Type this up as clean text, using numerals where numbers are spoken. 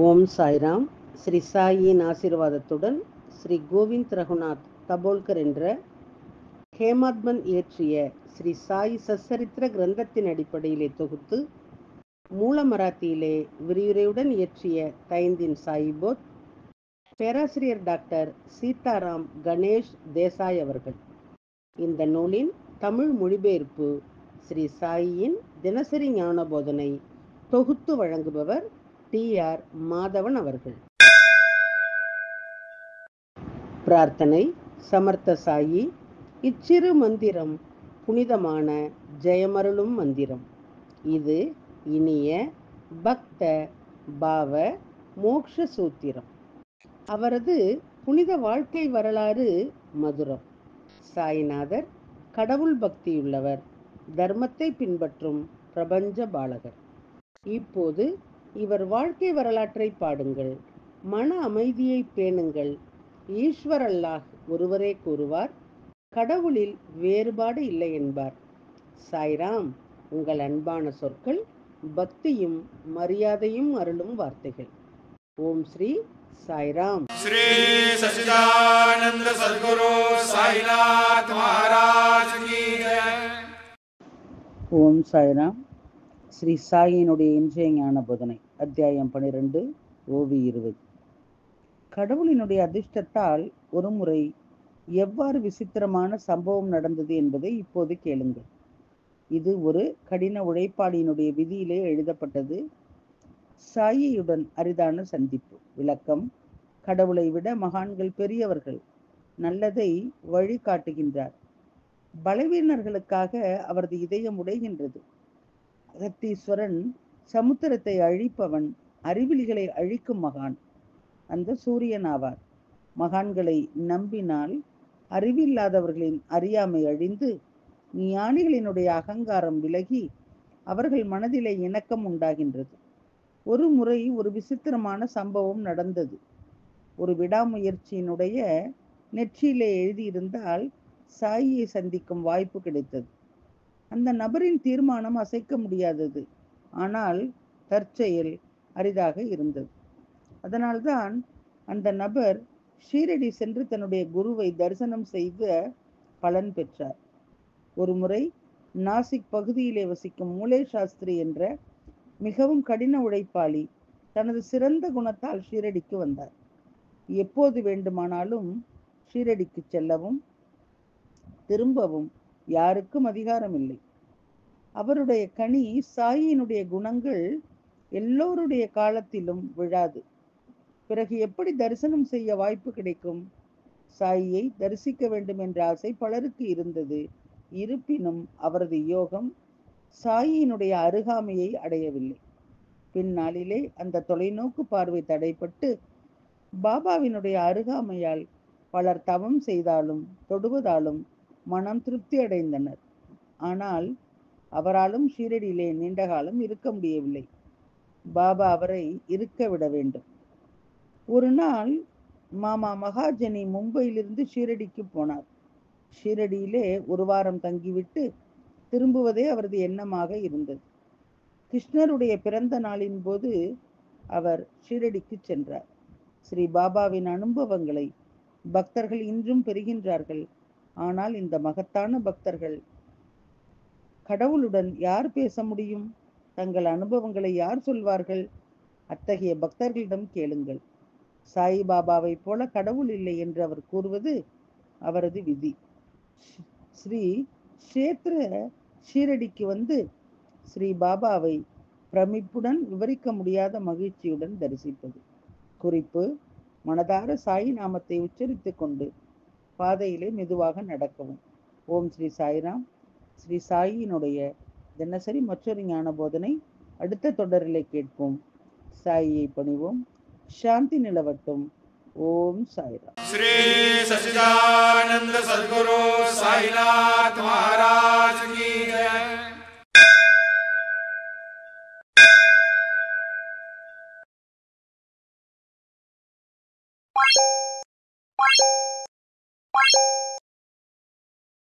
ஓம் சாய்ராம். ஸ்ரீ சாயின் ஆசீர்வாதத்துடன் ஸ்ரீ கோவிந்த் ரகுநாத் தபோல்கர் என்ற ஹேமாத்மன் இயற்றிய ஸ்ரீ சாய் சச்சரித்திர கிரந்தத்தின் அடிப்படையிலே தொகுத்து மூல மராத்தியிலே விரிவுரையுடன் இயற்றிய தைந்தின் சாயிபோத் பேராசிரியர் டாக்டர் சீதாராம் கணேஷ் தேசாய் அவர்கள். இந்த நூலின் தமிழ் மொழிபெயர்ப்பு ஸ்ரீ சாயின் தினசரி ஞான போதனை தொகுத்து வழங்குபவர் டி.ஆர். மாதவன் அவர்கள். பிரார்த்தனை. சமர்த்த சாயி, இச்சிறு மந்திரம் புனிதமான ஜெயமருளும் மந்திரம். இது இனிய பக்த பாவ மோக்ஷ சூத்திரம். அவரது புனித வாழ்க்கை வரலாறு மதுரம். சாய்நாதர் கடவுள் பக்தியுள்ளவர், தர்மத்தை பின்பற்றும் பிரபஞ்ச பாலகர். இப்போது இவர் வாழ்க்கை வரலாற்றை பாடுங்கள். மன அமைதியை பேணுங்கள். ஈஸ்வர் அல்லாஹ் ஒருவரே கூறுவார், கடவுளில் வேறுபாடு இல்லை என்பார். சாய்ராம் உங்கள் அன்பான சொற்கள், பக்தியும் மரியாதையும் அருளும் வார்த்தைகள். ஓம் ஸ்ரீ சாய்ராம். ஸ்ரீ சச்சிதானந்த சத்குரு சாய்நாத் மகாராஜ் கி ஜெய். ஓம் சாய்ராம். ஸ்ரீ சாயினுடைய இன்றைய ஞான போதனை, அத்தியாயம் 12, ஓவி 20. கடவுளினுடைய அதிர்ஷ்டத்தால் ஒரு முறை எவ்வாறு விசித்திரமான சம்பவம் நடந்தது என்பதை இப்போது கேளுங்கள். இது ஒரு கடின உழைப்பாளியினுடைய விதியிலே எழுதப்பட்டது. சாயியுடன் அரிதான சந்திப்பு. விளக்கம். கடவுளை விட மகான்கள் பெரியவர்கள். நல்லதை வழி காட்டுகின்றார். பலவீனர்களுக்காக அவரது இதயம் உடைகின்றது. அகத்தீஸ்வரன் சமுத்திரத்தை அழிப்பவன், அறிவிலிகளை அழிக்கும் மகான் அந்த சூரியன் ஆவார். மகான்களை நம்பினால் அறிவில்லாதவர்களின் அறியாமை அழிந்து ஞானிகளினுடைய அகங்காரம் விலகி அவர்கள் மனதிலே இணக்கம் உண்டாகின்றது. ஒரு முறை ஒரு விசித்திரமான சம்பவம் நடந்தது. ஒரு விடாமுயற்சியினுடைய நெற்றியிலே எழுதியிருந்தால் சாயியை சந்திக்கும் வாய்ப்பு கிடைத்தது. அந்த நபரின் தீர்மானம் அசைக்க முடியாதது, ஆனால் தற்செயல் அரிதாக இருந்தது. அதனால்தான் அந்த நபர் ஷீரடி சென்று தன்னுடைய குருவை தரிசனம் செய்து பலன் பெற்றார். ஒரு முறை நாசிக் பகுதியிலே வசிக்கும் மூலே சாஸ்திரி என்ற மிகவும் கடின உழைப்பாளி தனது சிறந்த குணத்தால் ஷீரடிக்கு வந்தார். எப்போது வேண்டுமானாலும் ஷீரடிக்கு செல்லவும் திரும்பவும் யாருக்கும் அதிகாரம் இல்லை. அவருடைய கனி சாயினுடைய குணங்கள் எல்லோருடைய காலத்திலும் விழாது. பிறகு எப்படி தரிசனம் செய்ய வாய்ப்பு கிடைக்கும்? சாயியை தரிசிக்க வேண்டும் என்ற ஆசை பலருக்கு இருந்தது. இருப்பினும் அவரது யோகம் சாயினுடைய அருகாமையை அடையவில்லை. பின்னாளிலே அந்த தொலைநோக்கு பார்வை தடைப்பட்டு பாபாவினுடைய அருகாமையால் பலர் தவம் செய்தாலும் தொடுவதாலும் மனம் திருப்தி அடைந்தனர். ஆனால் அவராலும் ஷீரடியிலே நீண்ட காலம் இருக்க முடியவில்லை. பாபா அவரை இருக்க விட வேண்டும். ஒரு நாள் மாமா மகாஜனி மும்பையிலிருந்து ஷீரடிக்கு போனார். ஷீரடியிலே ஒரு வாரம் தங்கிவிட்டு திரும்புவதே அவரது எண்ணமாக இருந்தது. கிருஷ்ணருடைய பிறந்த நாளின் போது அவர் ஷீரடிக்கு சென்றார். ஸ்ரீ பாபாவின் அனுபவங்களை பக்தர்கள் இன்றும் பெறுகின்றார்கள். ஆனால் இந்த மகத்தான பக்தர்கள் கடவுளுடன் யார் பேச முடியும்? தங்கள் அனுபவங்களை யார் சொல்வார்கள்? அத்தகைய பக்தர்களிடம் கேளுங்கள். சாய் பாபாவை போல கடவுள் இல்லை என்று அவர் கூறுவது அவரது விதி. ஸ்ரீ க்ஷேத்திர ஷீரடிக்கு வந்து ஸ்ரீ பாபாவை பிரமிப்புடன் விவரிக்க முடியாத மகிழ்ச்சியுடன் தரிசிப்பது. குறிப்பு: மனதார சாய் நாமத்தை உச்சரித்துக் கொண்டு பாதையிலே மெதுவாக நடக்கவும். ஓம் ஸ்ரீ சாய்ராம். ஸ்ரீ சாயினுடைய தினசரி மற்றொரு ஞான போதனை அடுத்த தொடரிலே கேட்போம். சாயியை பணிவோம். சாந்தி நிலவட்டும். ஓம் சாய்ராம். ஸ்ரீ சச்சிதானந்த சத்குரு சாய்நாத் மகாராஜ் கி